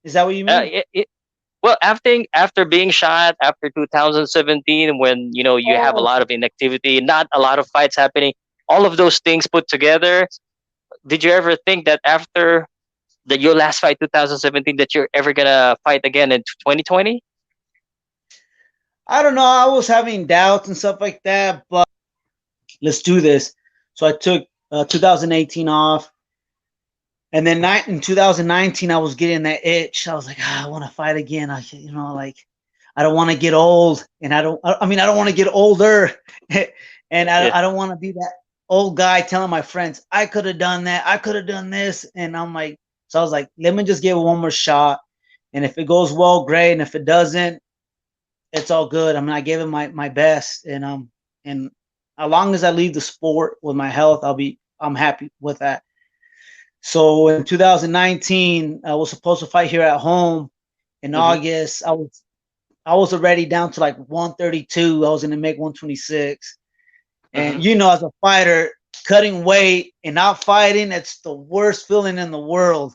Is that what you Uh, mean? it, it, well, after being shot after 2017, when you have a Oh, lot of inactivity, not a lot of fights happening, all of those things put together, did you ever think that after your last fight 2017 that you're ever gonna fight again in 2020? I don't know. I was having doubts and stuff like that, but let's do this. So I took 2018 off, and then in 2019 I was getting that itch. I was like, I want to fight again. Like I don't want to get old, and I mean, I don't want to get older, and Yeah. I don't want to be that old guy telling my friends I could have done that, I could have done this, and I'm like, so I was like, let me just give it one more shot, and if it goes well, great, and if it doesn't, it's all good. I mean, I gave it my best, and as long as I leave the sport with my health, I'm happy with that. So in 2019, I was supposed to fight here at home. In Hmm. August, I was already down to like 132. I was gonna make 126, Hmm. and as a fighter, cutting weight and not fighting, it's the worst feeling in the world.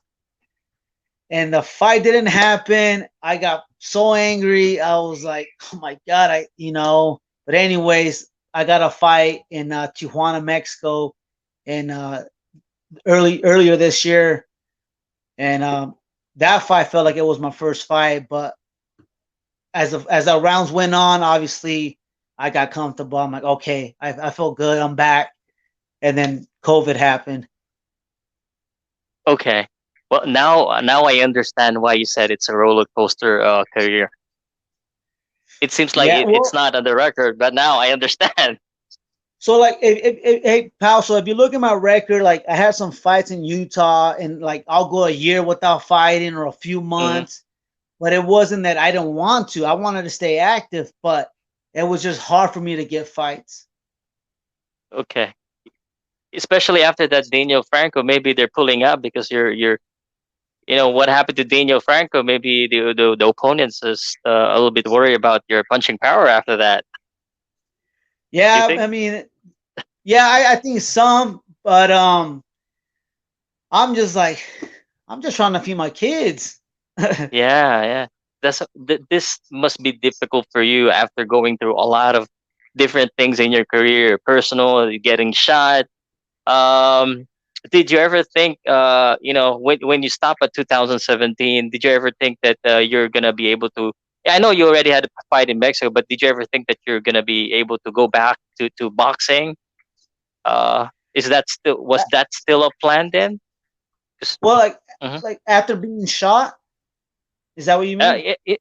And the fight didn't happen. I got so angry. I was like, oh my god, But anyways, I got a fight in Tijuana, Mexico, in earlier this year, and that fight felt like it was my first fight. But as the rounds went on, obviously I got comfortable. I'm like, okay, I feel good. I'm back. And then COVID happened. Okay. Well, now I understand why you said it's a roller coaster career. It seems like Yeah, it's well, not on the record, but now I understand. so like, hey, pal. So if you look at my record, like I had some fights in Utah, and like I'll go a year without fighting or a few Hmm. months. But it wasn't that I don't want to. I wanted to stay active, but it was just hard for me to get fights. Okay. Especially after that Daniel Franco, maybe they're pulling up because you're what happened to Daniel Franco. Maybe the opponents is a little bit worried about your punching power after that. Do you Yeah, think? I mean, yeah, I think some, but I'm just like, I'm just trying to feed my kids. Yeah, yeah. This must be difficult for you after going through a lot of different things in your career, personal, getting shot. Um, did you ever think, when you stop at 2017, did you ever think that you're gonna be able to? I know you already had a fight in Mexico, but did you ever think that you're gonna be able to go back to boxing? Is that still was that still a plan then? 'Cause- Well, Mhm. like after being shot, is that what you mean? it,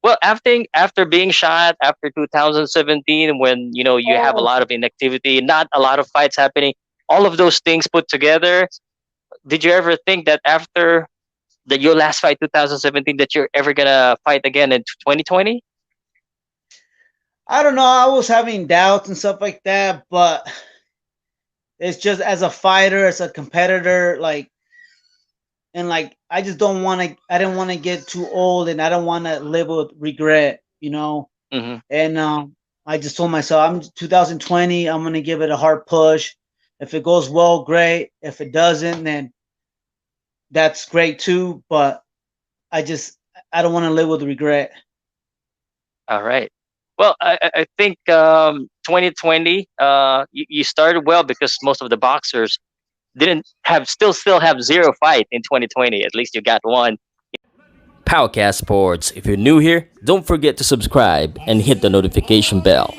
well, after being shot after 2017, when you have a Oh, lot of inactivity, not a lot of fights happening, all of those things put together, did you ever think that after your last fight 2017 that you're ever gonna fight again in 2020? I don't know. I was having doubts and stuff like that, but it's just as a fighter, as a competitor, like, and like I just don't want to. I didn't want to get too old, and I don't want to live with regret. Hmm. And I just told myself, I'm 2020. I'm gonna give it a hard push. If it goes well, great. If it doesn't, then that's great too. But I just I don't want to live with regret. All right. Well, I think 2020 you started well because most of the boxers didn't have still have zero fight in 2020. At least you got one. POWCAST Sports. If you're new here, don't forget to subscribe and hit the notification bell.